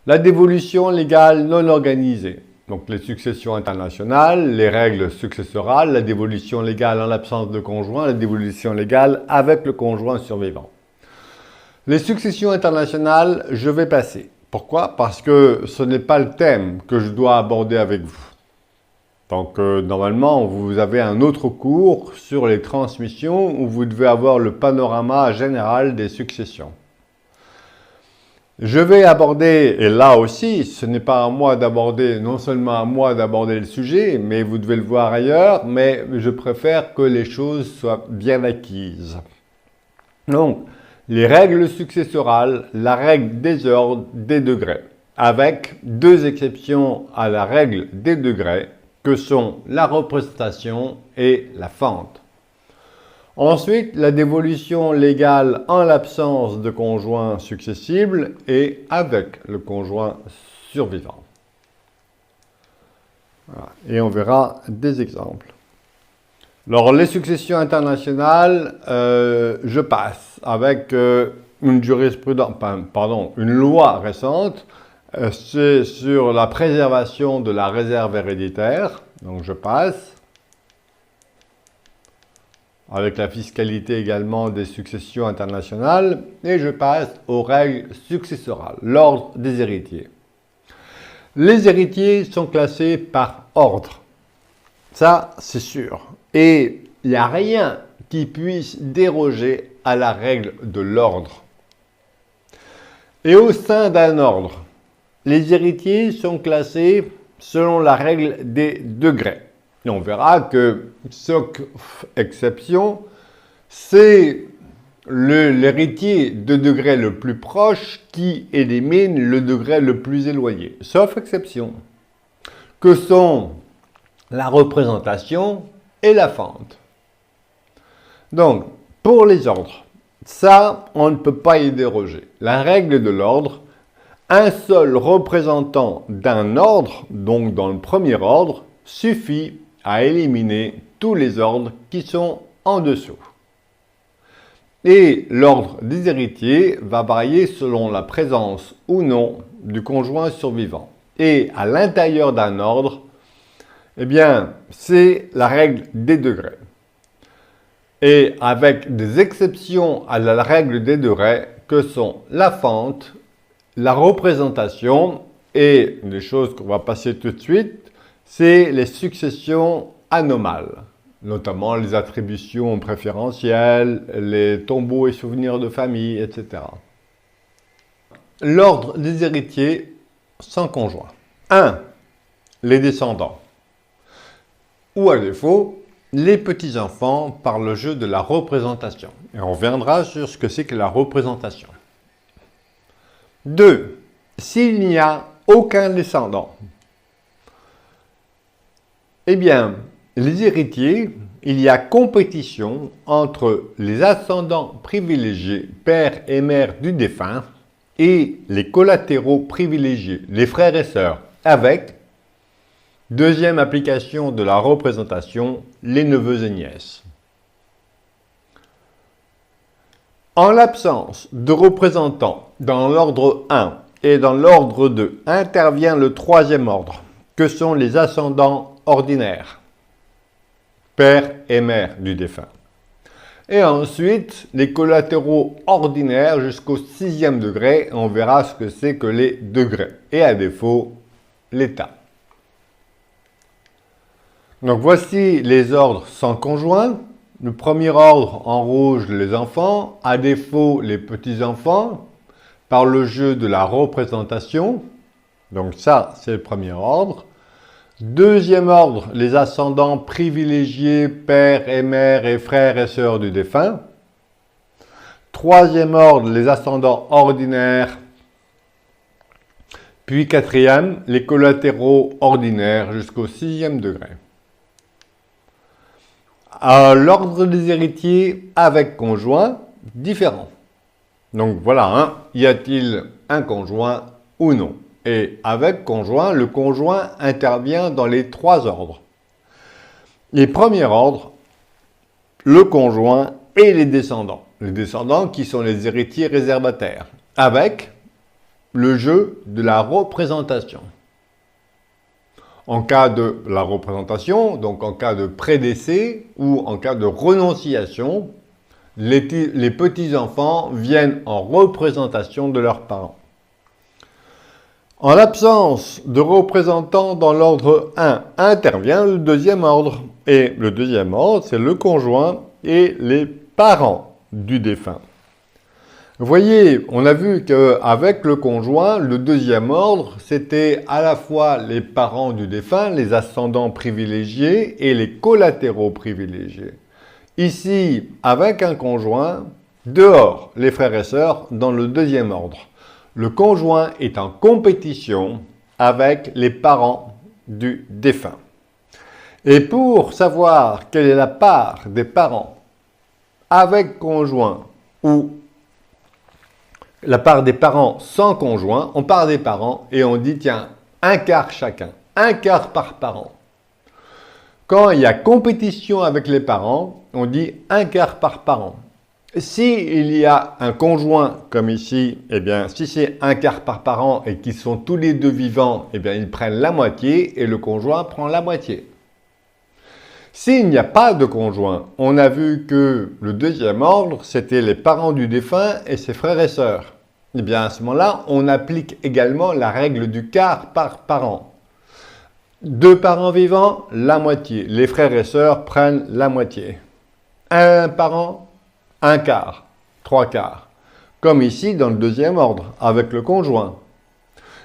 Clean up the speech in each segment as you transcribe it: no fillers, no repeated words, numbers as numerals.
La dévolution légale non organisée. Donc les successions internationales, les règles successorales, la dévolution légale en l'absence de conjoint, la dévolution légale avec le conjoint survivant. Les successions internationales, je vais passer. Pourquoi? Parce que ce n'est pas le thème que je dois aborder avec vous. Donc normalement, vous avez un autre cours sur les transmissions où vous devez avoir le panorama général des successions. Je vais aborder, et là aussi, ce n'est pas à moi d'aborder, non seulement à moi d'aborder le sujet, mais vous devez le voir ailleurs, mais je préfère que les choses soient bien acquises. Donc, les règles successorales, la règle des ordres, des degrés, avec deux exceptions à la règle des degrés, que sont la représentation et la fente. Ensuite, la dévolution légale en l'absence de conjoint successible et avec le conjoint survivant. Voilà. Et on verra des exemples. Alors, les successions internationales, je passe avec une jurisprudence, une loi récente, c'est sur la préservation de la réserve héréditaire, donc je passe. Avec la fiscalité également des successions internationales, et je passe aux règles successorales, l'ordre des héritiers. Les héritiers sont classés par ordre, ça c'est sûr, et il n'y a rien qui puisse déroger à la règle de l'ordre. Et au sein d'un ordre, les héritiers sont classés selon la règle des degrés. Et on verra que, sauf exception, c'est l'héritier de degré le plus proche qui élimine le degré le plus éloigné. Sauf exception, que sont la représentation et la fente. Donc, pour les ordres, ça, on ne peut pas y déroger. La règle de l'ordre, un seul représentant d'un ordre, donc dans le premier ordre, suffit à éliminer tous les ordres qui sont en dessous. Et l'ordre des héritiers va varier selon la présence ou non du conjoint survivant. Et à l'intérieur d'un ordre, eh bien, c'est la règle des degrés. Et avec des exceptions à la règle des degrés que sont la fente, la représentation et des choses qu'on va passer tout de suite, c'est les successions anomales, notamment les attributions préférentielles, les tombeaux et souvenirs de famille, etc. L'ordre des héritiers sans conjoint. 1. Les descendants. Ou à défaut, les petits-enfants par le jeu de la représentation. Et on reviendra sur ce que c'est que la représentation. 2. S'il n'y a aucun descendant, eh bien, les héritiers, il y a compétition entre les ascendants privilégiés, père et mère du défunt, et les collatéraux privilégiés, les frères et sœurs, avec, deuxième application de la représentation, les neveux et nièces. En l'absence de représentants dans l'ordre 1 et dans l'ordre 2, intervient le troisième ordre, que sont les ascendants ordinaires, père et mère du défunt. Et ensuite, les collatéraux ordinaires jusqu'au 6e degré, on verra ce que c'est que les degrés. Et à défaut, l'état. Donc voici les ordres sans conjoint. Le premier ordre en rouge, les enfants, à défaut les petits-enfants, par le jeu de la représentation. Donc ça, c'est le premier ordre. Deuxième ordre, les ascendants privilégiés, père et mère et frères et sœurs du défunt. Troisième ordre, les ascendants ordinaires. Puis quatrième, les collatéraux ordinaires jusqu'au 6e degré. L'ordre des héritiers avec conjoint, différent. Donc voilà, y a-t-il un conjoint ou non? Et avec conjoint, le conjoint intervient dans les trois ordres. Les premiers ordres, le conjoint et les descendants. Les descendants qui sont les héritiers réservataires. Avec le jeu de la représentation. En cas de la représentation, donc en cas de prédécès ou en cas de renonciation, les petits-enfants viennent en représentation de leurs parents. En l'absence de représentants dans l'ordre 1, intervient le deuxième ordre. Et le deuxième ordre, c'est le conjoint et les parents du défunt. Vous voyez, on a vu qu'avec le conjoint, le deuxième ordre, c'était à la fois les parents du défunt, les ascendants privilégiés et les collatéraux privilégiés. Ici, avec un conjoint, dehors, les frères et sœurs, dans le deuxième ordre. Le conjoint est en compétition avec les parents du défunt. Et pour savoir quelle est la part des parents avec conjoint ou la part des parents sans conjoint, on part des parents et on dit tiens, un quart chacun, un quart par parent. Quand il y a compétition avec les parents, on dit un quart par parent. S'il y a un conjoint comme ici, eh bien, si c'est un quart par parent et qu'ils sont tous les deux vivants, eh bien, ils prennent la moitié et le conjoint prend la moitié. S'il n'y a pas de conjoint, on a vu que le deuxième ordre, c'était les parents du défunt et ses frères et sœurs. Eh bien, à ce moment-là, on applique également la règle du quart par parent. Deux parents vivants, la moitié. Les frères et sœurs prennent la moitié. Un parent, un quart, trois quarts. Comme ici dans le deuxième ordre, avec le conjoint.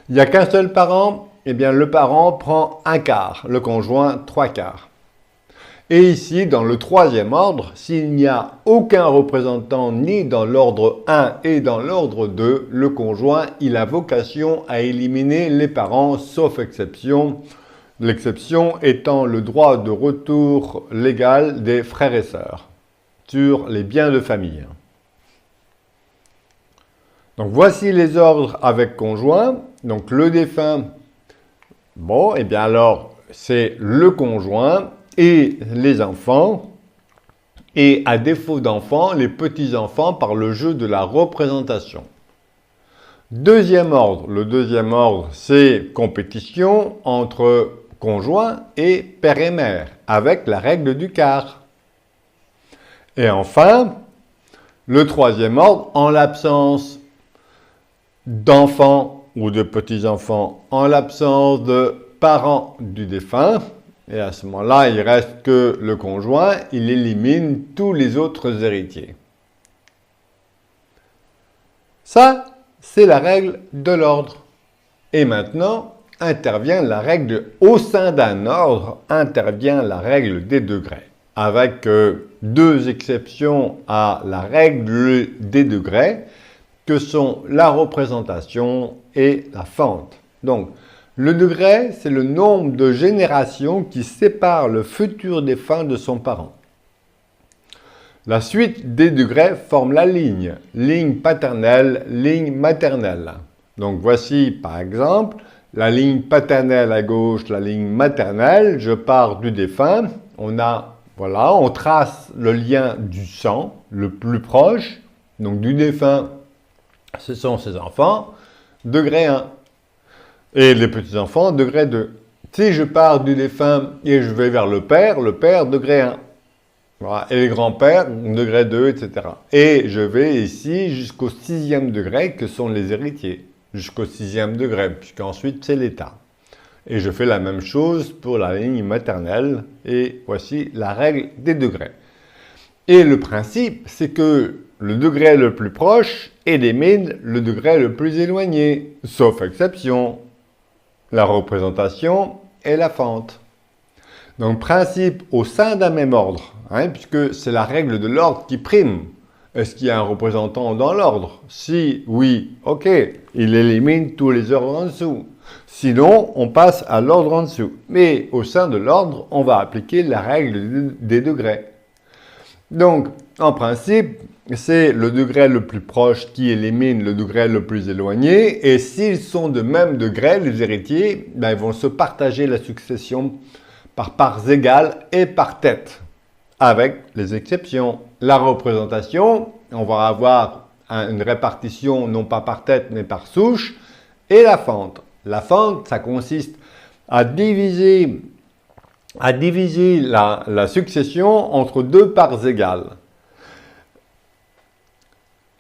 Il n'y a qu'un seul parent, eh bien le parent prend un quart, le conjoint trois quarts. Et ici, dans le troisième ordre, s'il n'y a aucun représentant ni dans l'ordre 1 et dans l'ordre 2, le conjoint, il a vocation à éliminer les parents, sauf exception. L'exception étant le droit de retour légal des frères et sœurs sur les biens de famille. Donc voici les ordres avec conjoint. Donc le défunt, bon, et bien alors c'est le conjoint et les enfants, et à défaut d'enfants, les petits-enfants par le jeu de la représentation. Deuxième ordre, le deuxième ordre, c'est compétition entre conjoint et père et mère, avec la règle du quart. Et enfin, le troisième ordre, en l'absence d'enfants ou de petits-enfants, en l'absence de parents du défunt, et à ce moment-là, il reste que le conjoint, il élimine tous les autres héritiers. Ça, c'est la règle de l'ordre. Et maintenant, intervient la règle, au sein d'un ordre, intervient la règle des degrés, avec deux exceptions à la règle des degrés, que sont la représentation et la fente. Donc, le degré, c'est le nombre de générations qui séparent le futur défunt de son parent. La suite des degrés forme la ligne paternelle, ligne maternelle. Donc voici par exemple la ligne paternelle à gauche, la ligne maternelle, je pars du défunt, on trace le lien du sang, le plus proche, donc du défunt, ce sont ses enfants, degré 1. Et les petits-enfants, degré 2. Si je pars du défunt et je vais vers le père, degré 1. Voilà. Et les grands-pères, degré 2, etc. Et je vais ici jusqu'au 6e degré, que sont les héritiers. Jusqu'au 6e degré, puisqu'ensuite c'est l'état. Et je fais la même chose pour la ligne maternelle. Et voici la règle des degrés. Et le principe, c'est que le degré le plus proche élimine le degré le plus éloigné, sauf exception, la représentation et la fente. Donc, principe au sein d'un même ordre, puisque c'est la règle de l'ordre qui prime. Est-ce qu'il y a un représentant dans l'ordre? Si oui, ok, il élimine tous les ordres en dessous. Sinon, on passe à l'ordre en dessous. Mais au sein de l'ordre, on va appliquer la règle des degrés. Donc, en principe, c'est le degré le plus proche qui élimine le degré le plus éloigné. Et s'ils sont de même degré, les héritiers, ils vont se partager la succession par parts égales et par tête, avec les exceptions. La représentation, on va avoir une répartition non pas par tête mais par souche. et la fente. La fente, ça consiste à diviser la succession entre deux parts égales.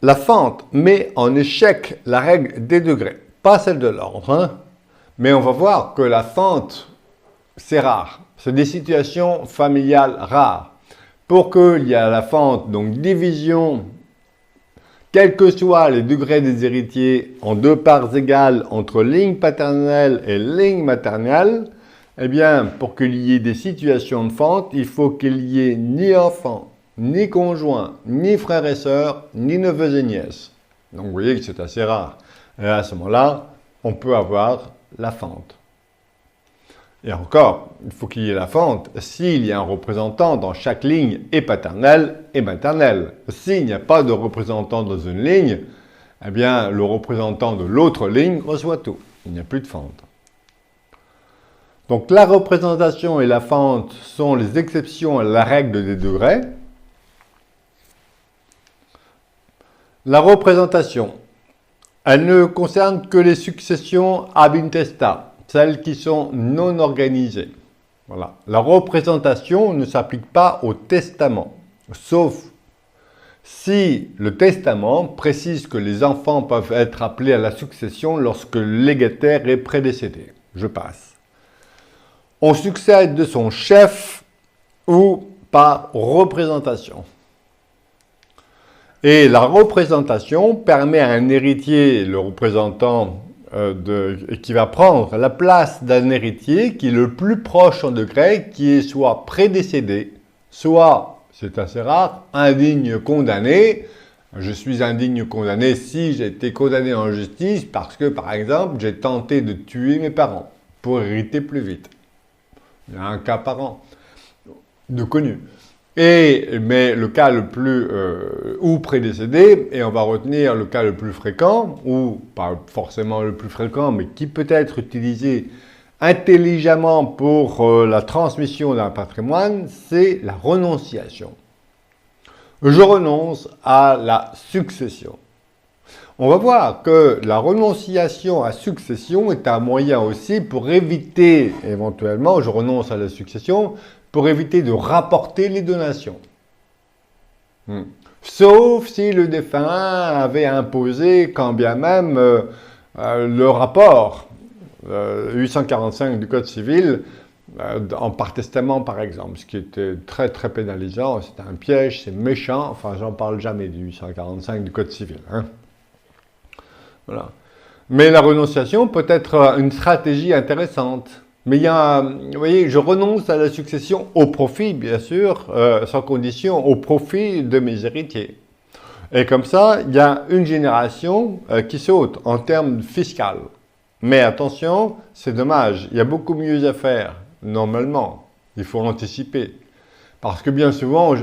La fente met en échec la règle des degrés, pas celle de l'ordre, hein. Mais on va voir que la fente, c'est rare. C'est des situations familiales rares. Pour qu'il y ait la fente, donc division, quels que soient les degrés des héritiers, en deux parts égales entre ligne paternelle et ligne maternelle, eh bien, pour qu'il y ait des situations de fente, il faut qu'il y ait ni enfants, ni conjoints, ni frères et sœurs, ni neveux et nièces. Donc vous voyez que c'est assez rare. Et à ce moment-là, on peut avoir la fente. Et encore, il faut qu'il y ait la fente s'il y a un représentant dans chaque ligne et paternelle et maternelle. S'il n'y a pas de représentant dans une ligne, eh bien, le représentant de l'autre ligne reçoit tout. Il n'y a plus de fente. Donc, la représentation et la fente sont les exceptions à la règle des degrés. La représentation, elle ne concerne que les successions ab intestat, celles qui sont non organisées. Voilà. La représentation ne s'applique pas au testament, sauf si le testament précise que les enfants peuvent être appelés à la succession lorsque le légataire est prédécédé. Je passe. On succède de son chef ou par représentation. Et la représentation permet à un héritier, le représentant, qui va prendre la place d'un héritier qui est le plus proche en degré, qui est soit prédécédé, soit, c'est assez rare, indigne condamné. Je suis indigne condamné si j'ai été condamné en justice parce que, par exemple, j'ai tenté de tuer mes parents pour hériter plus vite. Il y a un cas par an de connu. Mais le cas le plus, ou prédécédé, et on va retenir le cas le plus fréquent, ou pas forcément le plus fréquent, mais qui peut être utilisé intelligemment pour la transmission d'un patrimoine, c'est la renonciation. Je renonce à la succession. On va voir que la renonciation à succession est un moyen aussi pour éviter, éventuellement, je renonce à la succession, pour éviter de rapporter les donations. Sauf si le défunt avait imposé, quand bien même, le rapport 845 du Code civil, par testament par exemple, ce qui était très très pénalisant, c'est un piège, c'est méchant, enfin j'en parle jamais du 845 du Code civil. Hein. Voilà. Mais la renonciation peut être une stratégie intéressante. Mais il y a, vous voyez, je renonce à la succession au profit, bien sûr, sans condition, au profit de mes héritiers. Et comme ça, il y a une génération qui saute en termes fiscal. Mais attention, c'est dommage, il y a beaucoup mieux à faire, normalement. Il faut anticiper. Parce que bien souvent,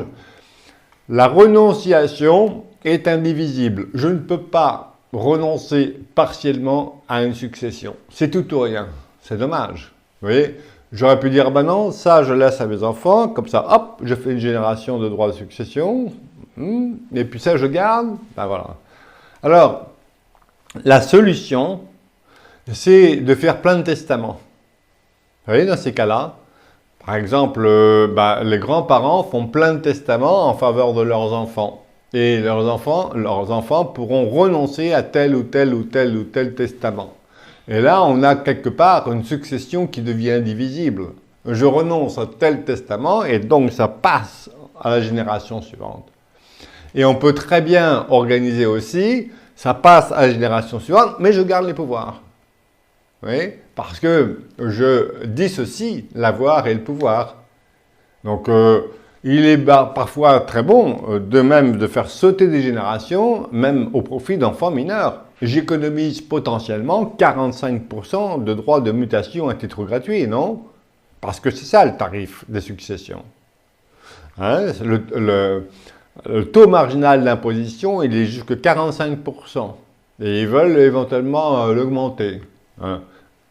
la renonciation est indivisible. Je ne peux pas renoncer partiellement à une succession. C'est tout ou rien. C'est dommage. Vous voyez, j'aurais pu dire, ben non, ça je laisse à mes enfants, comme ça, hop, je fais une génération de droits de succession, et puis ça je garde, ben voilà. Alors, la solution, c'est de faire plein de testaments. Vous voyez, dans ces cas-là, par exemple, les grands-parents font plein de testaments en faveur de leurs enfants. Et leurs enfants pourront renoncer à tel ou tel ou tel ou tel testament. Et là, on a quelque part une succession qui devient indivisible. Je renonce à tel testament et donc ça passe à la génération suivante. Et on peut très bien organiser aussi, ça passe à la génération suivante, mais je garde les pouvoirs. Oui, parce que je dissocie l'avoir et le pouvoir. Donc, il est parfois très bon de même de faire sauter des générations, même au profit d'enfants mineurs. J'économise potentiellement 45% de droits de mutation à titre gratuit, non? Parce que c'est ça le tarif des successions. Hein? Le taux marginal d'imposition, il est jusqu'à 45%. Et ils veulent éventuellement l'augmenter. Hein?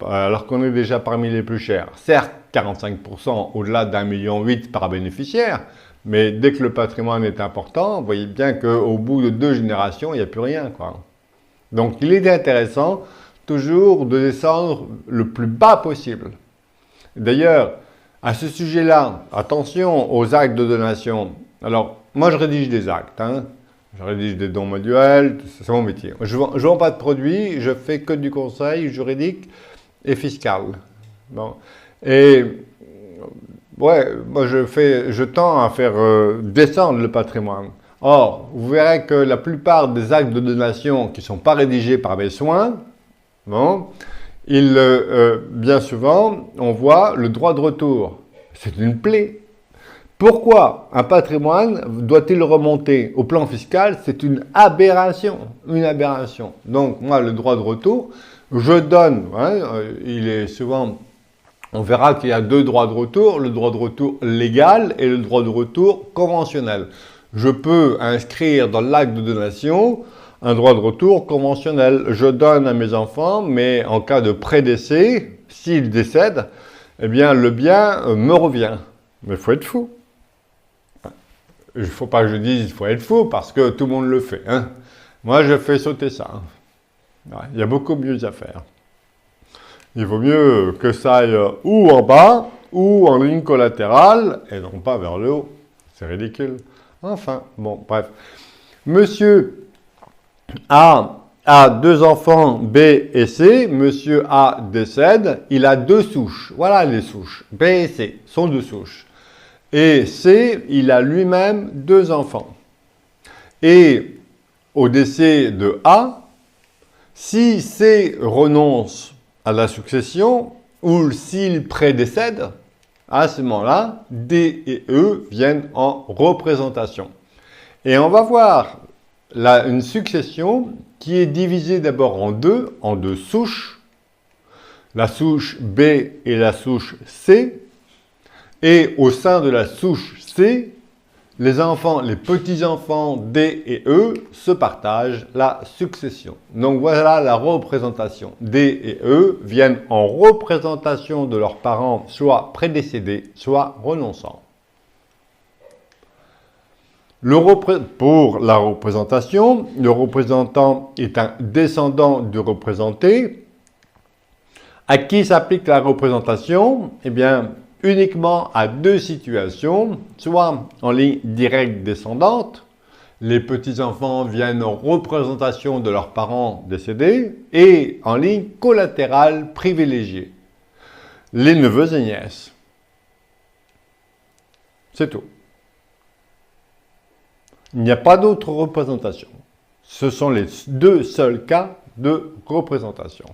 Alors qu'on est déjà parmi les plus chers. Certes, 45% au-delà d'1,8 million par bénéficiaire, mais dès que le patrimoine est important, vous voyez bien qu'au bout de 2 générations, il n'y a plus rien, quoi. Donc, il est intéressant toujours de descendre le plus bas possible. D'ailleurs, à ce sujet-là, attention aux actes de donation. Alors, moi je rédige des actes, hein. Je rédige des dons manuels, c'est mon métier. Je vends pas de produits, je fais que du conseil juridique et fiscal. Bon. Et ouais, moi je tends à faire descendre le patrimoine. Or, vous verrez que la plupart des actes de donation qui ne sont pas rédigés par mes soins, bon, bien souvent, on voit le droit de retour. C'est une plaie. Pourquoi un patrimoine doit-il remonter au plan fiscal? C'est une aberration. Une aberration. Donc, moi, le droit de retour, je donne, hein, il est souvent, on verra qu'il y a deux droits de retour, le droit de retour légal et le droit de retour conventionnel. Je peux inscrire dans l'acte de donation un droit de retour conventionnel. Je donne à mes enfants, mais en cas de prédécès, s'ils décèdent, eh bien le bien me revient. Mais il faut être fou. Il ne faut pas que je dise il faut être fou parce que tout le monde le fait. Hein. Moi, je fais sauter ça. Ouais, il y a beaucoup mieux à faire. Il vaut mieux que ça aille ou en bas ou en ligne collatérale et non pas vers le haut. C'est ridicule. Enfin, bon, bref. Monsieur A a deux enfants B et C. Monsieur A décède. Il a deux souches. Voilà les souches. B et C sont deux souches. Et C, il a lui-même deux enfants. Et au décès de A, si C renonce à la succession ou s'il prédécède, à ce moment-là, D et E viennent en représentation. Et on va voir là une succession qui est divisée d'abord en deux souches, la souche B et la souche C. Et au sein de la souche C, les enfants, les petits-enfants D et E se partagent la succession. Donc voilà la représentation. D et E viennent en représentation de leurs parents, soit prédécédés, soit renonçants. Pour la représentation, le représentant est un descendant du représenté. À qui s'applique la représentation? Eh bien, uniquement à deux situations, soit en ligne directe descendante, les petits-enfants viennent en représentation de leurs parents décédés, et en ligne collatérale privilégiée, les neveux et nièces. C'est tout. Il n'y a pas d'autre représentation. Ce sont les deux seuls cas de représentation.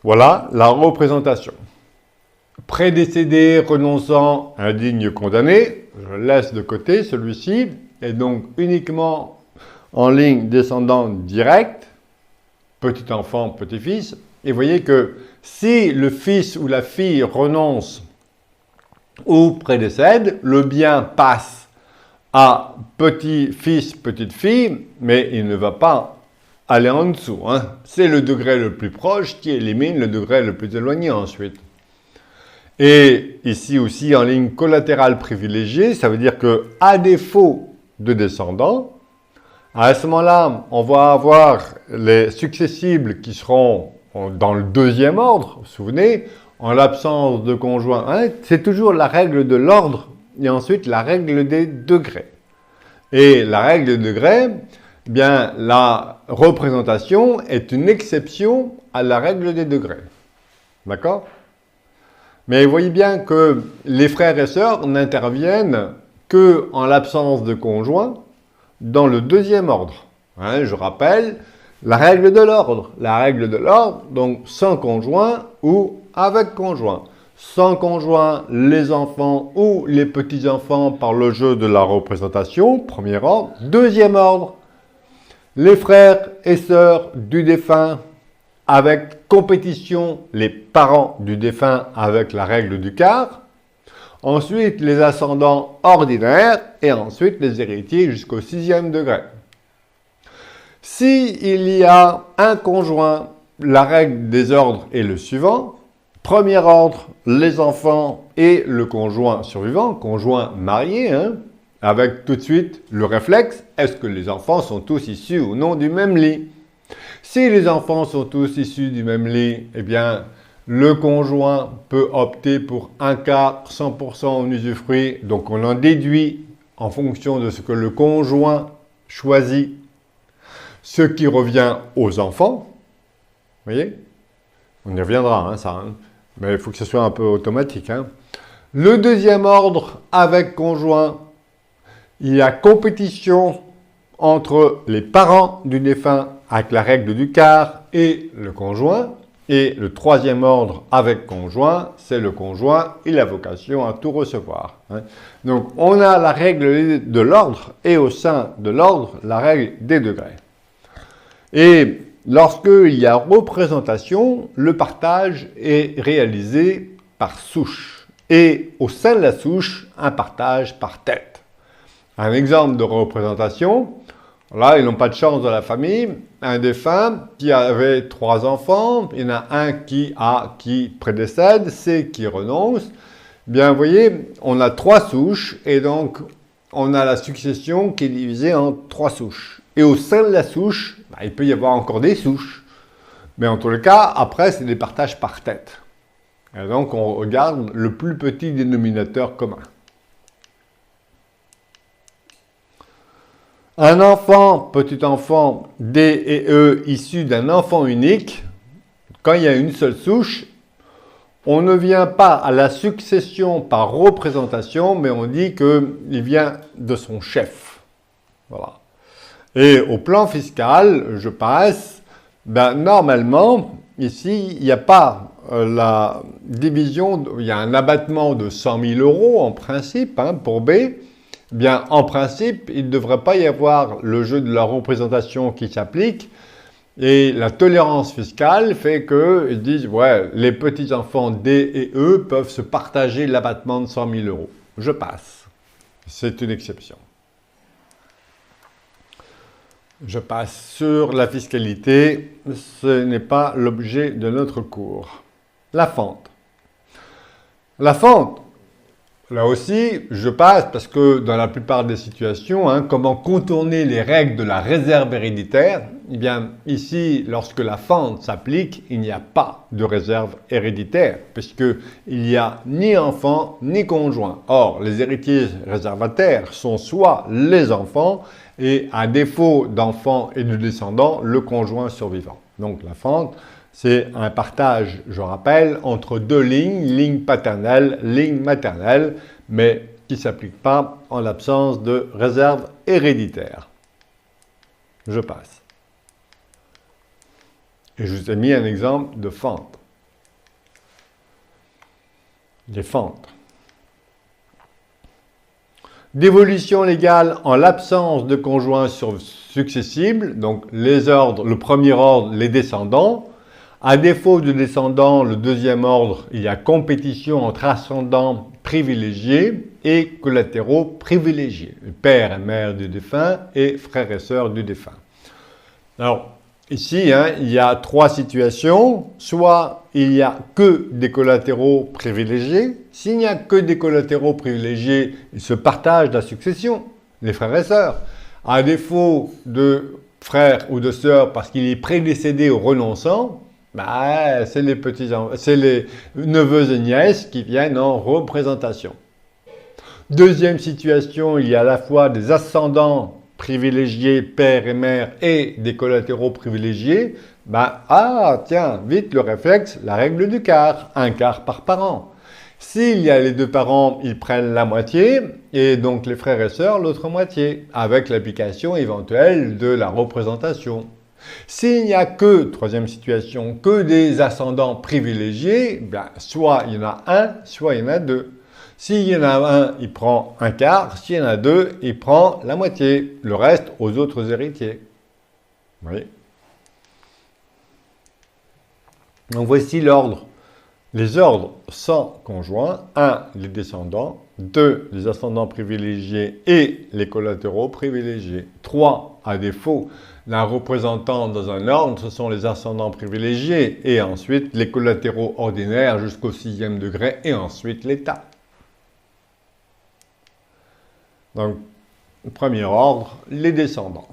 Voilà la représentation. Prédécédé, renonçant, indigne, condamné. Je laisse de côté celui-ci. Et donc uniquement en ligne descendante directe, petit enfant, petit-fils. Et vous voyez que si le fils ou la fille renonce ou prédécède, le bien passe à petit-fils, petite-fille, mais il ne va pas aller en dessous. Hein. C'est le degré le plus proche qui élimine le degré le plus éloigné ensuite. Et ici aussi en ligne collatérale privilégiée, ça veut dire que à défaut de descendants, à ce moment-là, on va avoir les successibles qui seront dans le deuxième ordre, vous vous souvenez, en l'absence de conjoint. Hein, c'est toujours la règle de l'ordre et ensuite la règle des degrés. Et la règle des degrés, bien, la représentation est une exception à la règle des degrés. D'accord? Mais vous voyez bien que les frères et sœurs n'interviennent que en l'absence de conjoint dans le deuxième ordre. Hein, je rappelle la règle de l'ordre. La règle de l'ordre, donc sans conjoint ou avec conjoint. Sans conjoint, les enfants ou les petits-enfants par le jeu de la représentation, premier ordre. Deuxième ordre, les frères et sœurs du défunt avec compétition, les parents du défunt avec la règle du quart. Ensuite, les ascendants ordinaires et ensuite les héritiers jusqu'au 6e degré. S'il y a un conjoint, la règle des ordres est le suivant. Premier ordre, les enfants et le conjoint survivant, conjoint marié, hein, avec tout de suite le réflexe, est-ce que les enfants sont tous issus ou non du même lit? Si les enfants sont tous issus du même lit, eh bien, le conjoint peut opter pour un quart, 100% en usufruit, donc on en déduit en fonction de ce que le conjoint choisit, ce qui revient aux enfants. Vous voyez? On y reviendra, hein, ça. Hein. Mais il faut que ce soit un peu automatique. Hein. Le deuxième ordre avec conjoint, il y a compétition entre les parents du défunt avec la règle du quart et le conjoint. Et le troisième ordre avec conjoint, c'est le conjoint, il a vocation à tout recevoir. Hein. Donc on a la règle de l'ordre et au sein de l'ordre, la règle des degrés. Et lorsqu'il y a représentation, le partage est réalisé par souche. Et au sein de la souche, un partage par tête. Un exemple de représentation, là, ils n'ont pas de chance dans la famille. Un défunt qui avait 3 enfants, il y en a un qui prédécède, c'est qui renonce. Bien, vous voyez, on a 3 souches et donc on a la succession qui est divisée en 3 souches. Et au sein de la souche, il peut y avoir encore des souches. Mais en tout cas, après, c'est des partages par tête. Et donc, on regarde le plus petit dénominateur commun. Un enfant, petit enfant, D et E, issu d'un enfant unique, quand il y a une seule souche, on ne vient pas à la succession par représentation, mais on dit qu'il vient de son chef. Voilà. Et au plan fiscal, je passe, normalement, ici, il n'y a pas la division, il y a un abattement de 100 000 € en principe, hein, pour B. Bien, en principe, il ne devrait pas y avoir le jeu de la représentation qui s'applique. Et la tolérance fiscale fait qu'ils disent, ouais, les petits-enfants D et E peuvent se partager l'abattement de 100 000 €. Je passe. C'est une exception. Je passe sur la fiscalité. Ce n'est pas l'objet de notre cours. La fente. La fente. Là aussi, je passe parce que dans la plupart des situations, hein, comment contourner les règles de la réserve héréditaire? Eh bien, ici, lorsque la fente s'applique, il n'y a pas de réserve héréditaire, puisqu'il n'y a ni enfant ni conjoint. Or, les héritiers réservataires sont soit les enfants, et à défaut d'enfants et de descendants, le conjoint survivant. Donc, la fente, c'est un partage, je rappelle, entre 2 lignes, ligne paternelle, ligne maternelle, mais qui ne s'applique pas en l'absence de réserve héréditaire. Je passe. Et je vous ai mis un exemple de fente. Les fentes. D'évolution légale en l'absence de conjoints successibles, donc les ordres, le premier ordre, les descendants. À défaut de descendants, le deuxième ordre, il y a compétition entre ascendants privilégiés et collatéraux privilégiés. Père et mère du défunt et frères et sœurs du défunt. Alors, ici, hein, il y a 3 situations. Soit il n'y a que des collatéraux privilégiés. S'il n'y a que des collatéraux privilégiés, ils se partagent la succession, les frères et sœurs. À défaut de frères ou de sœurs, parce qu'il est prédécédé au renonçant, c'est les neveux et nièces qui viennent en représentation. Deuxième situation, il y a à la fois des ascendants privilégiés, père et mère, et des collatéraux privilégiés. Tiens, vite le réflexe, la règle du quart, un quart par parent. S'il y a les 2 parents, ils prennent la moitié, et donc les frères et sœurs, l'autre moitié, avec l'application éventuelle de la représentation. S'il n'y a que, troisième situation, que des ascendants privilégiés, soit il y en a un, soit il y en a 2. S'il y en a un, il prend un quart. S'il y en a 2, il prend la moitié. Le reste aux autres héritiers. Vous voyez? Donc voici l'ordre. Les ordres sans conjoint. 1. Les descendants. 2. Les ascendants privilégiés et les collatéraux privilégiés. 3. À défaut d'un représentant dans un ordre, ce sont les ascendants privilégiés et ensuite les collatéraux ordinaires jusqu'au 6e degré et ensuite l'état. Donc, premier ordre, les descendants.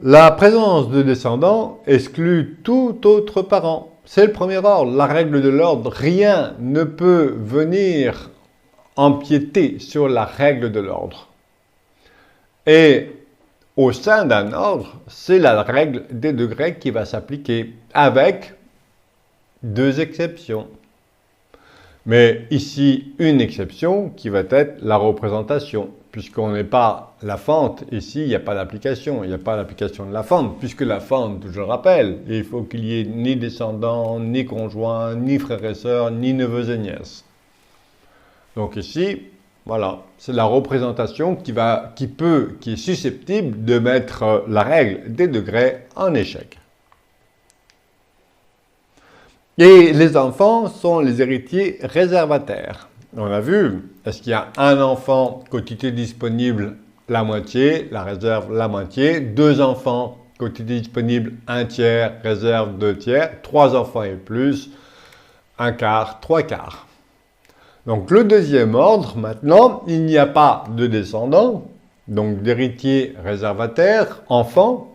La présence de descendants exclut tout autre parent. C'est le premier ordre, la règle de l'ordre. Rien ne peut venir empiéter sur la règle de l'ordre. Et au sein d'un ordre, c'est la règle des degrés qui va s'appliquer, avec deux exceptions. Mais ici, une exception qui va être la représentation, puisqu'on n'est pas la fente. Ici, il n'y a pas d'application. Il n'y a pas d'application de la fente, puisque la fente, je le rappelle, il faut qu'il y ait ni descendants, ni conjoints, ni frères et sœurs, ni neveux et nièces. Donc ici, voilà, c'est la représentation qui est susceptible de mettre la règle des degrés en échec. Et les enfants sont les héritiers réservataires. On a vu, est-ce qu'il y a un enfant, quotité disponible, la moitié, la réserve, la moitié, deux enfants, quotité disponible, un tiers, réserve, deux tiers, trois enfants et plus, un quart, trois quarts. Donc le deuxième ordre, maintenant, il n'y a pas de descendants, donc d'héritiers réservataires, enfants.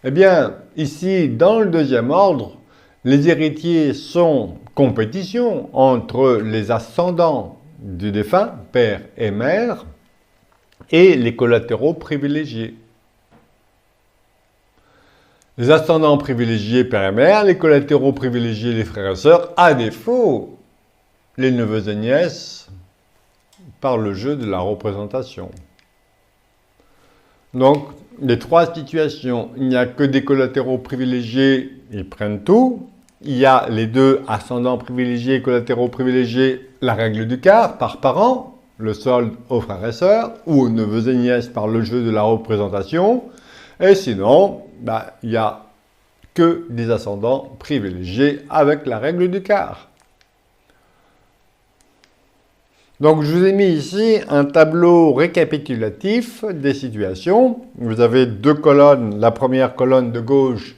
Eh bien, ici, dans le deuxième ordre, les héritiers sont compétition entre les ascendants du défunt, père et mère, et les collatéraux privilégiés. Les ascendants privilégiés, père et mère, les collatéraux privilégiés, les frères et sœurs, à défaut, les neveux et nièces, par le jeu de la représentation. Donc, les trois situations, il n'y a que des collatéraux privilégiés, ils prennent tout. Il y a les deux ascendants privilégiés et collatéraux privilégiés, la règle du quart par parent, le solde aux frères et sœurs, ou aux neveux et nièces par le jeu de la représentation. Et sinon, il n'y a que des ascendants privilégiés avec la règle du quart. Donc, je vous ai mis ici un tableau récapitulatif des situations. Vous avez deux colonnes. La première colonne de gauche,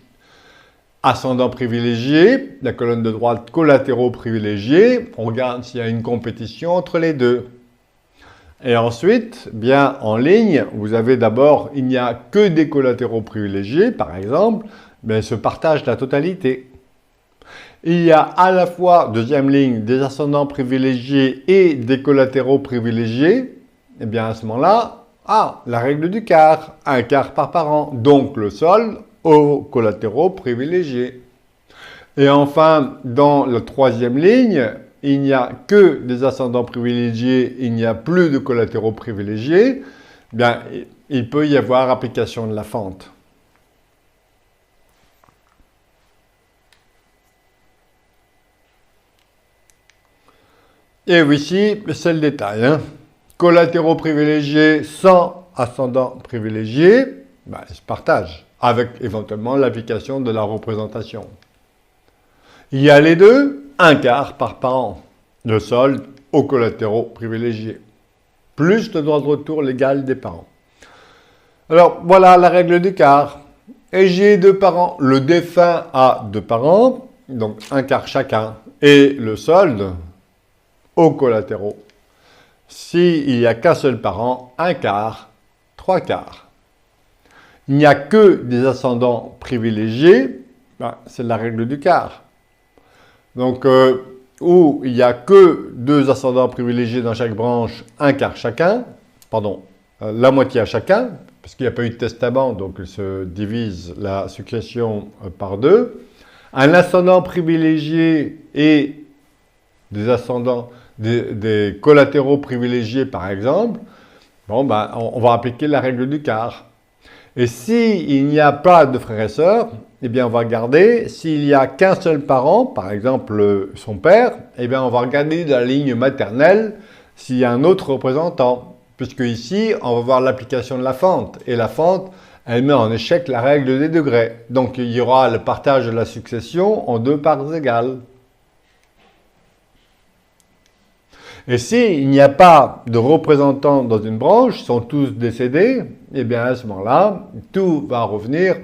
ascendant privilégié. La colonne de droite, collatéraux privilégiés. On regarde s'il y a une compétition entre les deux. Et ensuite, bien en ligne, vous avez d'abord, il n'y a que des collatéraux privilégiés, par exemple, mais se partagent la totalité. Il y a à la fois, deuxième ligne, des ascendants privilégiés et des collatéraux privilégiés. Et bien à ce moment-là, la règle du quart, un quart par parent, donc le solde aux collatéraux privilégiés. Et enfin, dans la troisième ligne, il n'y a que des ascendants privilégiés, il n'y a plus de collatéraux privilégiés. Bien, il peut y avoir application de la fente. Et ici, c'est le détail. Collatéraux privilégiés sans ascendant privilégié, ils se partagent, avec éventuellement l'application de la représentation. Il y a les deux, un quart par parent, le solde aux collatéraux privilégiés, plus le droit de retour légal des parents. Alors, voilà la règle du quart. Et j'ai deux parents. Le défunt a deux parents, donc un quart chacun, et le solde aux collatéraux. S'il n'y a qu'un seul parent, un quart, trois quarts. Il n'y a que des ascendants privilégiés, c'est la règle du quart. Donc, où il n'y a que deux ascendants privilégiés dans chaque branche, un quart chacun, la moitié à chacun, parce qu'il n'y a pas eu de testament, donc il se divise la succession par deux. Un ascendant privilégié et des ascendants, des collatéraux privilégiés par exemple, on va appliquer la règle du quart. Et s'il n'y a pas de frères et sœurs, eh bien on va regarder, s'il n'y a qu'un seul parent, par exemple son père, eh bien on va regarder dans la ligne maternelle s'il y a un autre représentant. Puisque ici, on va voir l'application de la fente. Et la fente, elle met en échec la règle des degrés. Donc il y aura le partage de la succession en deux parts égales. Et s'il n'y a pas de représentants dans une branche, ils sont tous décédés, eh bien à ce moment-là, tout va revenir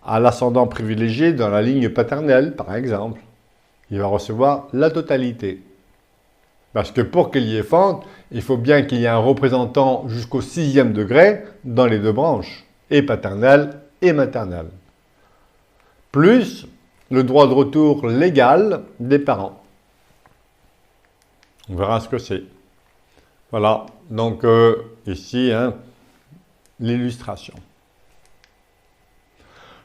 à l'ascendant privilégié dans la ligne paternelle, par exemple. Il va recevoir la totalité. Parce que pour qu'il y ait fente, il faut bien qu'il y ait un représentant jusqu'au 6e degré dans les deux branches, et paternelle et maternelle. Plus le droit de retour légal des parents. On verra ce que c'est. Voilà, donc ici, l'illustration.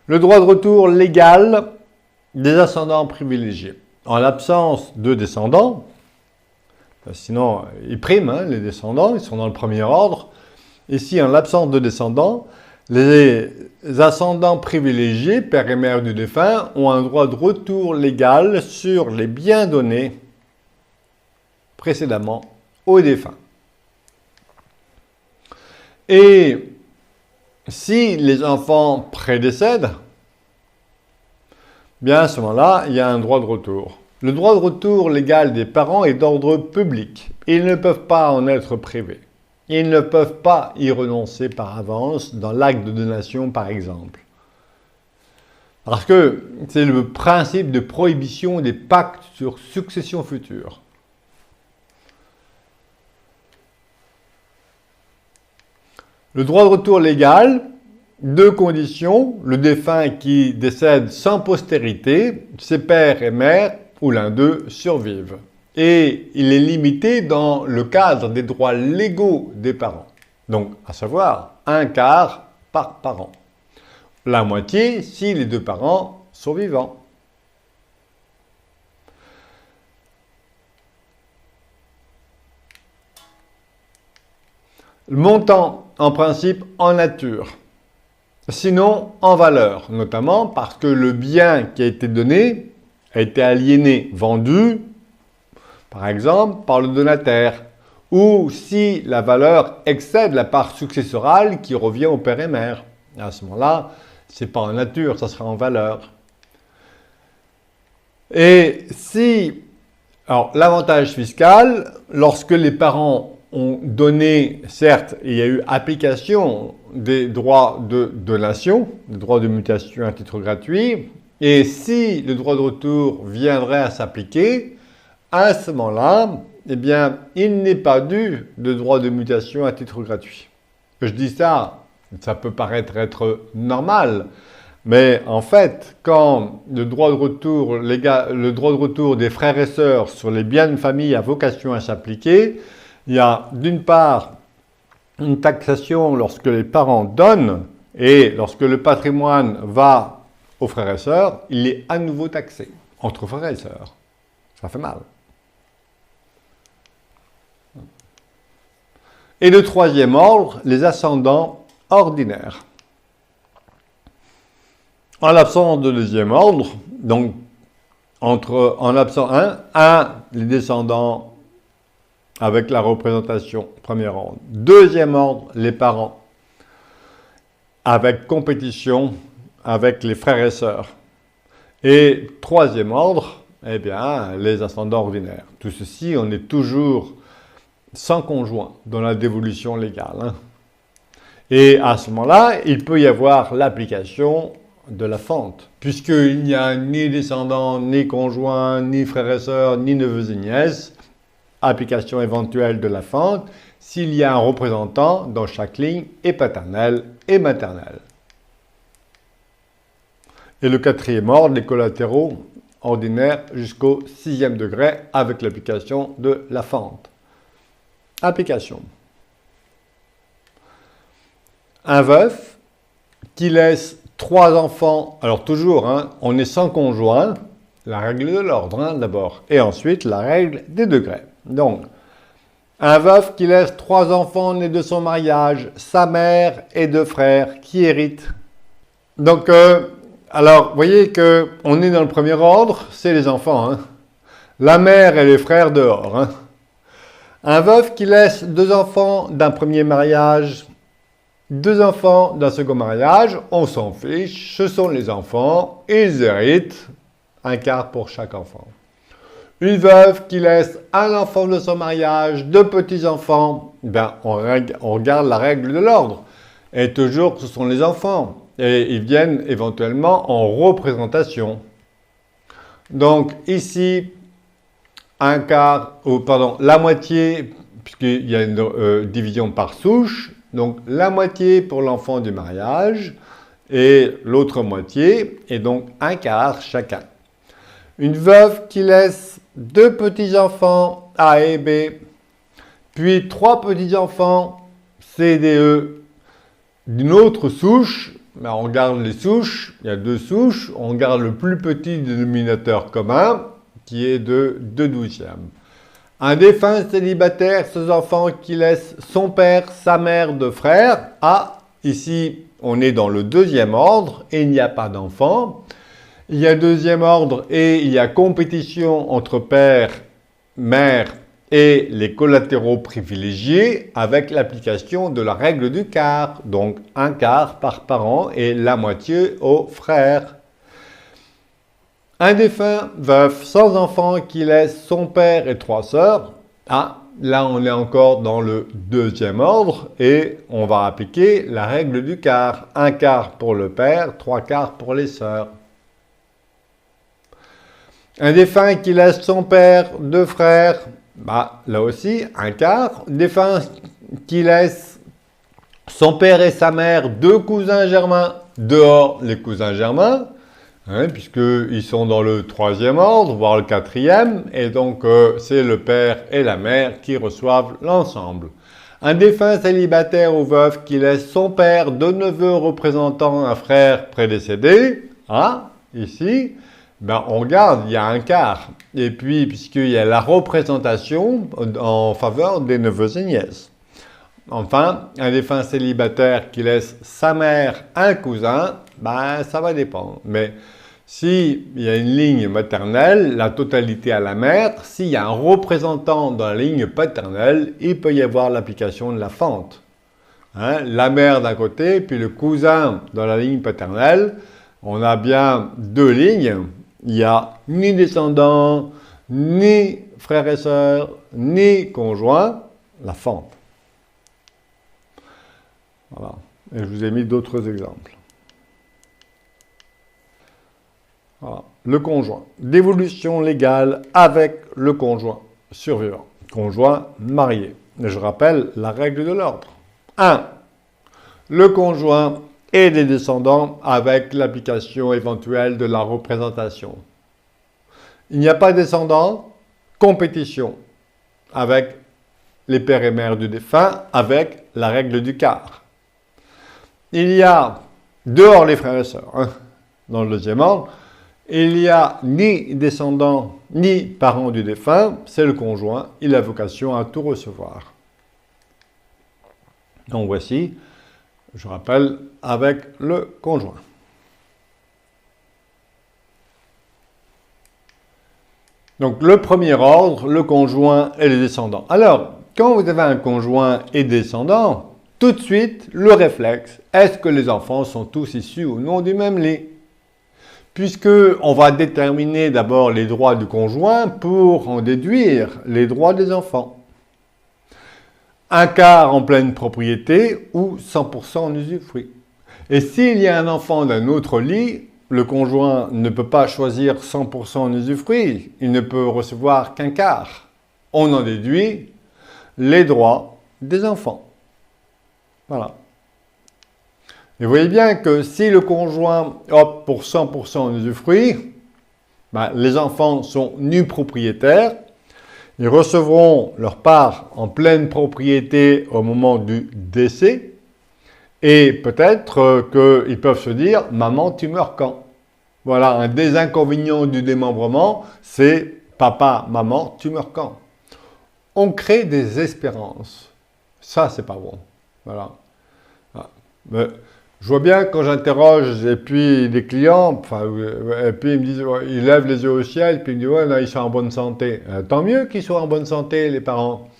Le droit de retour légal des ascendants privilégiés. En l'absence de descendants, sinon ils priment, les descendants, ils sont dans le premier ordre. Ici, en l'absence de descendants, les ascendants privilégiés, père et mère du défunt, ont un droit de retour légal sur les biens donnés précédemment au défunt. Et si les enfants prédécèdent, bien à ce moment-là, il y a un droit de retour. Le droit de retour légal des parents est d'ordre public. Ils ne peuvent pas en être privés. Ils ne peuvent pas y renoncer par avance dans l'acte de donation, par exemple. Parce que c'est le principe de prohibition des pactes sur succession future. Le droit de retour légal, deux conditions, le défunt qui décède sans postérité, ses pères et mères, ou l'un d'eux, survivent. Et il est limité dans le cadre des droits légaux des parents. Donc, à savoir, un quart par parent. La moitié si les deux parents sont vivants. Le montant, en principe, en nature. Sinon, en valeur, notamment parce que le bien qui a été donné a été aliéné, vendu, par exemple, par le donataire, ou si la valeur excède la part successorale qui revient au père et mère. À ce moment-là, ce n'est pas en nature, ça sera en valeur. Et si, alors l'avantage fiscal, lorsque les parents ont donné, certes, il y a eu application des droits de donation, des droits de mutation à titre gratuit, et si le droit de retour viendrait à s'appliquer, à ce moment-là, eh bien, il n'est pas dû de droit de mutation à titre gratuit. Je dis ça, ça peut paraître être normal, mais en fait, quand le droit de retour légal, le droit de retour des frères et sœurs sur les biens de famille a vocation à s'appliquer, il y a d'une part une taxation lorsque les parents donnent et lorsque le patrimoine va aux frères et sœurs, il est à nouveau taxé entre frères et sœurs. Ça fait mal. Et le troisième ordre, les ascendants ordinaires. En l'absence de deuxième ordre, donc en l'absence les descendants avec la représentation, premier ordre. Deuxième ordre, les parents, avec compétition avec les frères et sœurs. Et troisième ordre, eh bien, les ascendants ordinaires. Tout ceci, on est toujours sans conjoint dans la dévolution légale. Et à ce moment-là, il peut y avoir l'application de la fente, puisqu'il n'y a ni descendants, ni conjoints, ni frères et sœurs, ni neveux et nièces. Application éventuelle de la fente s'il y a un représentant dans chaque ligne et paternelle et maternelle. Et le quatrième ordre, les collatéraux ordinaires jusqu'au 6e degré avec l'application de la fente. Application. Un veuf qui laisse 3 enfants, alors toujours, on est sans conjoint, la règle de l'ordre d'abord, et ensuite la règle des degrés. Donc, un veuf qui laisse 3 enfants nés de son mariage, sa mère et 2 frères qui héritent. Donc, alors, vous voyez qu'on est dans le premier ordre, c'est les enfants. La mère et les frères dehors. Un veuf qui laisse 2 enfants d'un premier mariage, 2 enfants d'un second mariage, on s'en fiche, ce sont les enfants, ils héritent, un quart pour chaque enfant. Une veuve qui laisse un enfant de son mariage, 2 petits-enfants, ben on regarde la règle de l'ordre. Et toujours, ce sont les enfants. Et ils viennent éventuellement en représentation. Donc ici, un quart, pardon, la moitié, puisqu'il y a une division par souche, donc la moitié pour l'enfant du mariage et l'autre moitié, et donc un quart chacun. Une veuve qui laisse 2 petits-enfants A et B, puis 3 petits-enfants C, D, E, d'une autre souche, ben on garde les souches, il y a 2 souches, on garde le plus petit dénominateur commun, qui est de 2/12. Un défunt célibataire, ses enfants qui laissent son père, sa mère, 2 frères. Ah, ici, on est dans le 2e ordre et il n'y a pas d'enfants. Il y a 2e ordre et il y a compétition entre père, mère et les collatéraux privilégiés avec l'application de la règle du quart. Donc, un quart par parent et la moitié aux frères. Un défunt veuf sans enfant qui laisse son père et 3 sœurs. Ah, là on est encore dans le 2e ordre et on va appliquer la règle du quart. Un quart pour le père, 3 quarts pour les sœurs. Un défunt qui laisse son père, 2 frères. Bah, là aussi, un quart. Défunt qui laisse son père et sa mère, 2 cousins germains. Dehors les cousins germains. Hein, puisqu'ils sont dans le 3e ordre, voire le 4e, et donc c'est le père et la mère qui reçoivent l'ensemble. Un défunt célibataire ou veuf qui laisse son père, 2 neveux représentant un frère prédécédé, hein, ici, ben on regarde, il y a un quart. Et puis, puisqu'il y a la représentation en faveur des neveux et nièces. Enfin, un défunt célibataire qui laisse sa mère, un cousin, ben ça va dépendre. Mais s'il y a une ligne maternelle, la totalité à la mère. S'il y a un représentant dans la ligne paternelle, il peut y avoir l'application de la fente. Hein, la mère d'un côté, puis le cousin dans la ligne paternelle. On a bien 2 lignes. Il n'y a ni descendants, ni frères et sœurs, ni conjoints. La fente. Voilà. Et je vous ai mis d'autres exemples. Voilà. Le conjoint. Dévolution légale avec le conjoint survivant. Conjoint marié. Et je rappelle la règle de l'ordre. 1. Le conjoint et les descendants avec l'application éventuelle de la représentation. Il n'y a pas de descendants, compétition avec les pères et mères du défunt avec la règle du quart. Il y a, dehors les frères et sœurs, hein, dans le 2e ordre, il n'y a ni descendants ni parents du défunt, c'est le conjoint, il a vocation à tout recevoir. Donc voici, je rappelle, avec le conjoint. Donc le 1er ordre, le conjoint et les descendants. Alors, quand vous avez un conjoint et descendants, tout de suite, le réflexe, est-ce que les enfants sont tous issus ou non du même lit? Puisqu'on va déterminer d'abord les droits du conjoint pour en déduire les droits des enfants. Un quart en pleine propriété ou 100% en usufruit. Et s'il y a un enfant d'un autre lit, le conjoint ne peut pas choisir 100% en usufruit, il ne peut recevoir qu'un quart. On en déduit les droits des enfants. Voilà. Et vous voyez bien que si le conjoint opte pour 100% en usufruit, ben, les enfants sont nus propriétaires. Ils recevront leur part en pleine propriété au moment du décès. Et peut-être qu'ils peuvent se dire « Maman, tu meurs quand ?» Voilà, un des inconvénients du démembrement, c'est « Papa, maman, tu meurs quand ?» On crée des espérances. Ça, c'est pas bon. Voilà. Mais je vois bien quand j'interroge et puis des clients, et puis ils me disent, ouais, ils lèvent les yeux au ciel, puis ils me disent, ouais, non, ils sont en bonne santé. Tant mieux qu'ils soient en bonne santé, les parents.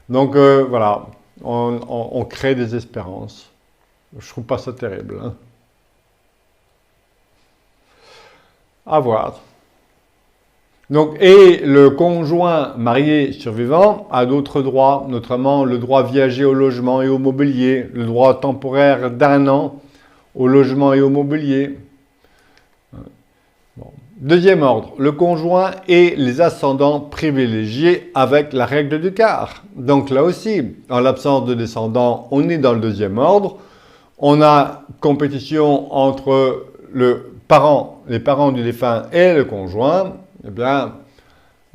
Donc voilà, on crée des espérances. Je trouve pas ça terrible. Hein. À voir. Donc, et le conjoint marié survivant a d'autres droits, notamment le droit viager au logement et au mobilier, le droit temporaire d'1 an au logement et au mobilier. Bon. Deuxième ordre, le conjoint et les ascendants privilégiés avec la règle du quart. Donc là aussi, en l'absence de descendants, on est dans le deuxième ordre. On a compétition entre les parents du défunt et le conjoint. Eh bien,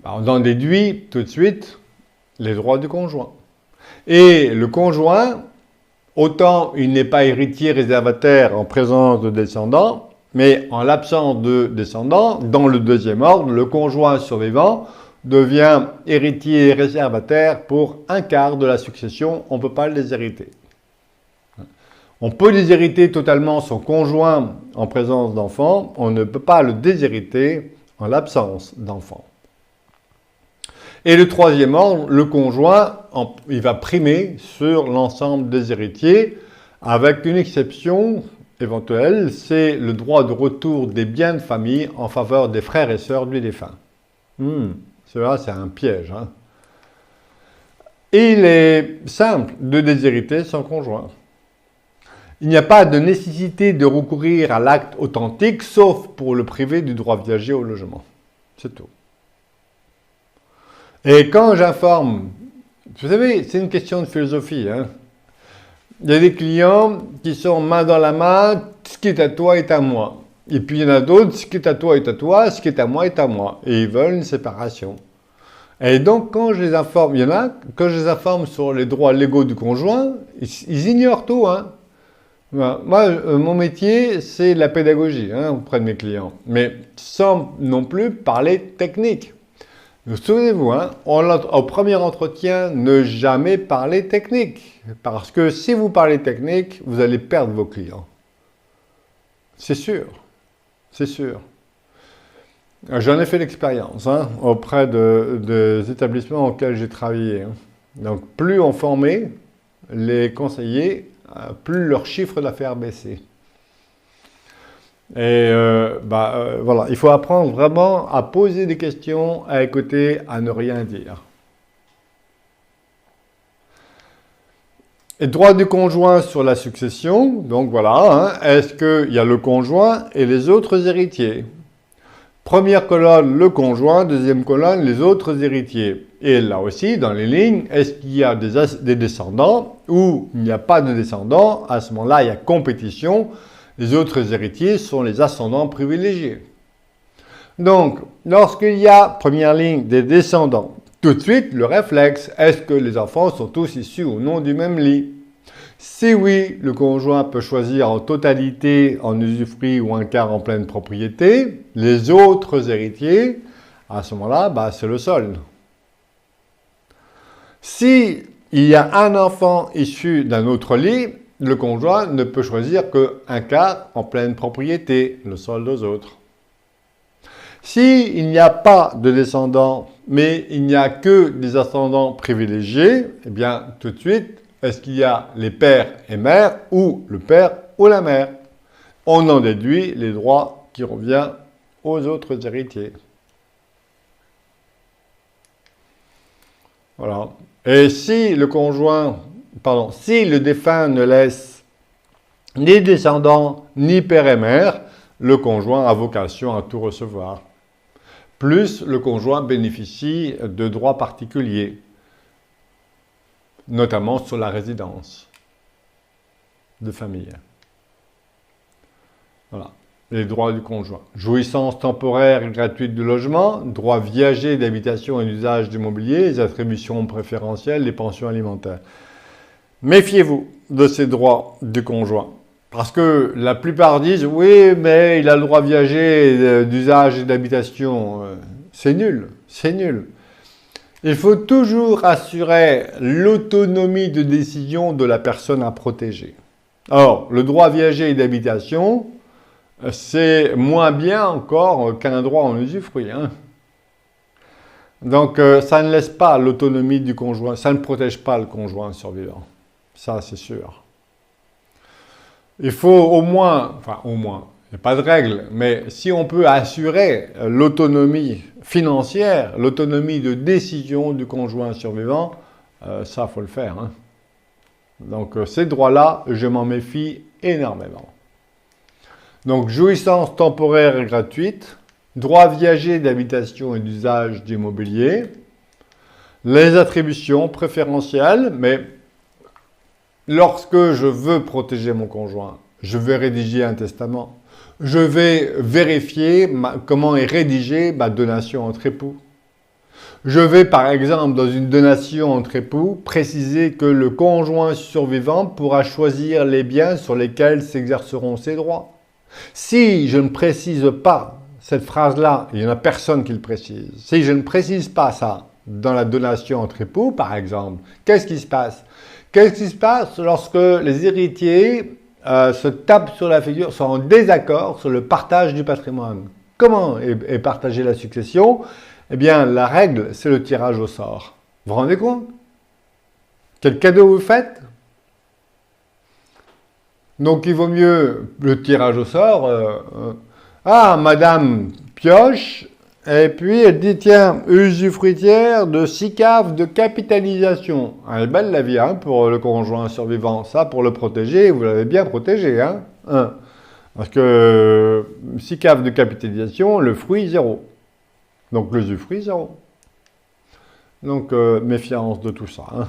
on en déduit tout de suite les droits du conjoint. Et le conjoint, autant il n'est pas héritier réservataire en présence de descendants, mais en l'absence de descendants, dans le deuxième ordre, le conjoint survivant devient héritier réservataire pour un quart de la succession. On ne peut pas le déshériter. On peut déshériter totalement son conjoint en présence d'enfants, on ne peut pas le déshériter en l'absence d'enfants. Et le troisième ordre, le conjoint, il va primer sur l'ensemble des héritiers, avec une exception éventuelle, c'est le droit de retour des biens de famille en faveur des frères et sœurs du défunt. Cela, c'est un piège. Et il est simple de déshériter son conjoint. Il n'y a pas de nécessité de recourir à l'acte authentique, sauf pour le priver du droit viager au logement. C'est tout. Et quand j'informe, vous savez, c'est une question de philosophie. Il y a des clients qui sont main dans la main, ce qui est à toi est à moi. Et puis il y en a d'autres, ce qui est à toi est à toi, ce qui est à moi est à moi. Et ils veulent une séparation. Et donc quand je les informe, il y en a, quand je les informe sur les droits légaux du conjoint, ils ignorent tout. Moi, mon métier, c'est la pédagogie auprès de mes clients. Mais sans non plus parler technique. Souvenez-vous, au premier entretien, ne jamais parler technique. Parce que si vous parlez technique, vous allez perdre vos clients. C'est sûr. C'est sûr. J'en ai fait l'expérience auprès des établissements auxquels j'ai travaillé. Donc, plus on formait les conseillers, plus leur chiffre d'affaires baissait. Et voilà, il faut apprendre vraiment à poser des questions, à écouter, à ne rien dire. Et droit du conjoint sur la succession, donc voilà, est-ce qu'il y a le conjoint et les autres héritiers? Première colonne, le conjoint, deuxième colonne, les autres héritiers. Et là aussi, dans les lignes, est-ce qu'il y a des descendants ou il n'y a pas de descendants? À ce moment-là, il y a compétition. Les autres héritiers sont les ascendants privilégiés. Donc, lorsqu'il y a, première ligne, des descendants, tout de suite, le réflexe, est-ce que les enfants sont tous issus ou non du même lit? Si oui, le conjoint peut choisir en totalité, en usufruit ou un quart en pleine propriété. Les autres héritiers, à ce moment-là, c'est le solde. Si il y a un enfant issu d'un autre lit, le conjoint ne peut choisir qu'un quart en pleine propriété, le solde aux autres. S'il n'y a pas de descendants, mais il n'y a que des ascendants privilégiés, eh bien, tout de suite, est-ce qu'il y a les pères et mères ou le père ou la mère? On en déduit les droits qui reviennent aux autres héritiers. Voilà. Et si le si le défunt ne laisse ni descendants, ni père et mère, le conjoint a vocation à tout recevoir. Plus le conjoint bénéficie de droits particuliers, notamment sur la résidence de famille. Voilà, les droits du conjoint. Jouissance temporaire et gratuite du logement, droit viager d'habitation et d'usage du mobilier, les attributions préférentielles, les pensions alimentaires. Méfiez-vous de ces droits du conjoint. Parce que la plupart disent, oui, mais il a le droit de viager d'usage et d'habitation. C'est nul, c'est nul. Il faut toujours assurer l'autonomie de décision de la personne à protéger. Or, le droit viager et d'habitation, c'est moins bien encore qu'un droit en usufruit. Donc, ça ne laisse pas l'autonomie du conjoint, ça ne protège pas le conjoint survivant. Ça, c'est sûr. Il faut au moins, il n'y a pas de règle, mais si on peut assurer l'autonomie financière, l'autonomie de décision du conjoint survivant, ça, il faut le faire. Donc, ces droits-là, je m'en méfie énormément. Donc, jouissance temporaire et gratuite, droit viager d'habitation et d'usage d'immobilier, les attributions préférentielles, mais lorsque je veux protéger mon conjoint, je vais rédiger un testament. Je vais vérifier comment est rédigée ma donation entre époux. Je vais, par exemple, dans une donation entre époux, préciser que le conjoint survivant pourra choisir les biens sur lesquels s'exerceront ses droits. Si je ne précise pas cette phrase-là, il n'y en a personne qui le précise. Si je ne précise pas ça dans la donation entre époux, par exemple, qu'est-ce qui se passe? Qu'est-ce qui se passe lorsque les héritiers se tapent sur la figure, sont en désaccord sur le partage du patrimoine? Comment est partagée la succession? Eh bien, la règle, c'est le tirage au sort. Vous vous rendez compte? Quel cadeau vous faites? Donc, il vaut mieux le tirage au sort. Ah, Madame pioche, et puis elle dit, tiens, usufruitière de 6 caves de capitalisation. Elle est belle la vie hein, pour le conjoint survivant. Ça, pour le protéger, vous l'avez bien protégé. Hein. Parce que 6 caves de capitalisation, le fruit, 0. Donc l'usufruit, 0. Donc méfiance de tout ça. Hein.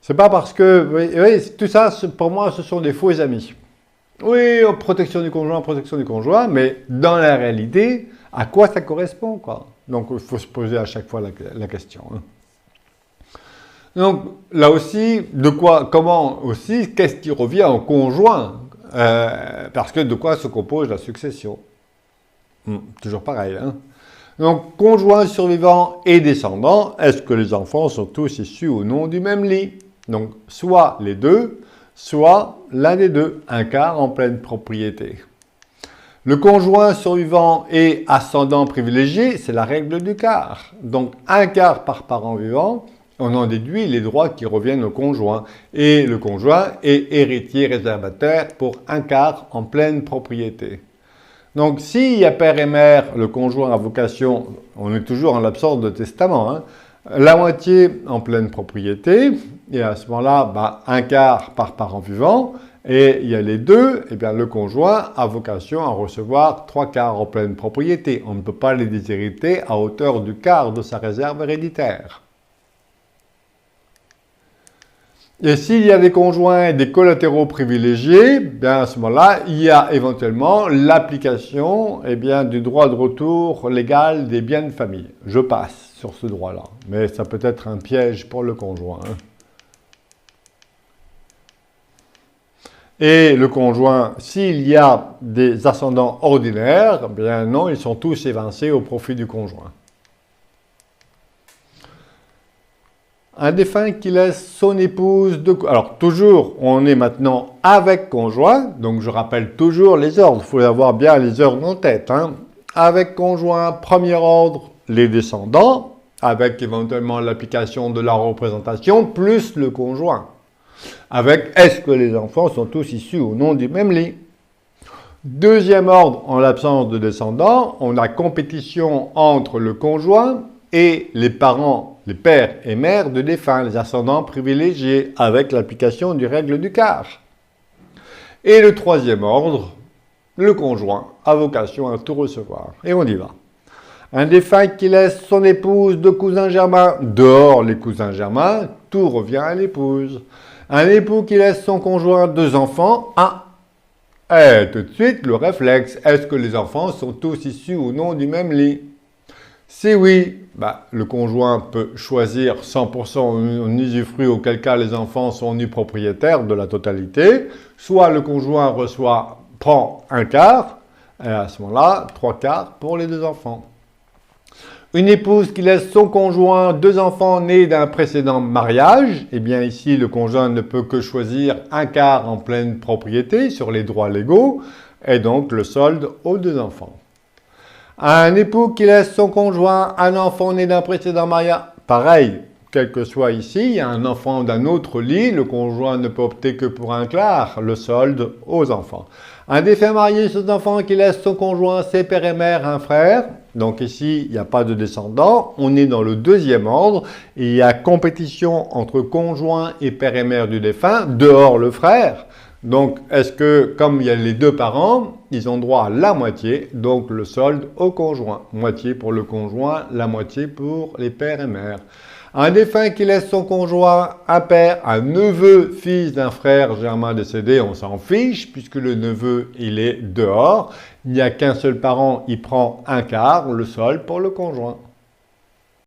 C'est pas parce que... Oui, tout ça, pour moi, ce sont des faux amis. Oui, protection du conjoint, mais dans la réalité, à quoi ça correspond, quoi? Donc, il faut se poser à chaque fois la question. Hein. Donc, là aussi, comment aussi, qu'est-ce qui revient au conjoint? Parce que de quoi se compose la succession? Toujours pareil, hein. Donc, conjoint survivant et descendant, est-ce que les enfants sont tous issus ou non du même lit? Donc, soit les deux, soit l'un des deux, un quart en pleine propriété. Le conjoint survivant et ascendant privilégié, c'est la règle du quart. Donc, un quart par parent vivant, on en déduit les droits qui reviennent au conjoint. Et le conjoint est héritier réservataire pour un quart en pleine propriété. Donc, s'il y a père et mère, le conjoint a vocation, on est toujours en l'absence de testament, hein, la moitié en pleine propriété, et à ce moment-là, un quart par parent vivant, et il y a les deux, et bien le conjoint a vocation à recevoir 3 quarts en pleine propriété. On ne peut pas les déshériter à hauteur du quart de sa réserve héréditaire. Et s'il y a des conjoints et des collatéraux privilégiés, bien à ce moment-là, il y a éventuellement l'application du droit de retour légal des biens de famille. Je passe sur ce droit-là, mais ça peut être un piège pour le conjoint. Hein. Et le conjoint, s'il y a des ascendants ordinaires, bien non, ils sont tous évincés au profit du conjoint. Un défunt qui laisse son épouse de... Alors, toujours, on est maintenant avec conjoint. Donc, je rappelle toujours les ordres. Il faut avoir bien les ordres en tête. Hein. Avec conjoint, premier ordre, les descendants, avec éventuellement l'application de la représentation, plus le conjoint. Avec, est-ce que les enfants sont tous issus ou non du même lit? Deuxième ordre, en l'absence de descendants, on a compétition entre le conjoint et les parents, les pères et mères de défunts, les ascendants privilégiés, avec l'application du règle du quart. Et le troisième ordre, le conjoint, a vocation à tout recevoir. Et on y va. Un défunt qui laisse son épouse de cousins germains, dehors les cousins germains, tout revient à l'épouse. Un époux qui laisse son conjoint 2 enfants, tout de suite le réflexe, est-ce que les enfants sont tous issus ou non du même lit? Si oui, le conjoint peut choisir 100% en usufruit, auquel cas les enfants sont nus propriétaires de la totalité, soit le conjoint prend un quart, et à ce moment-là, 3 quarts pour les 2 enfants. Une épouse qui laisse son conjoint 2 enfants nés d'un précédent mariage, eh bien ici le conjoint ne peut que choisir un quart en pleine propriété sur les droits légaux, et donc le solde aux 2 enfants. Un époux qui laisse son conjoint un enfant né d'un précédent mariage, pareil, quel que soit ici, il y a un enfant d'un autre lit, le conjoint ne peut opter que pour un quart, le solde aux enfants. Un défunt marié sans enfant qui laisse son conjoint, ses pères et mères, un frère, donc ici, il n'y a pas de descendants, on est dans le deuxième ordre, et il y a compétition entre conjoint et père et mère du défunt, dehors le frère. Donc, est-ce que, comme il y a les deux parents, ils ont droit à la moitié, donc le solde au conjoint. Moitié pour le conjoint, la moitié pour les pères et mères. Un défunt qui laisse son conjoint, un père, un neveu, fils d'un frère germain décédé, on s'en fiche, puisque le neveu, il est dehors. Il n'y a qu'un seul parent, il prend un quart, le solde pour le conjoint.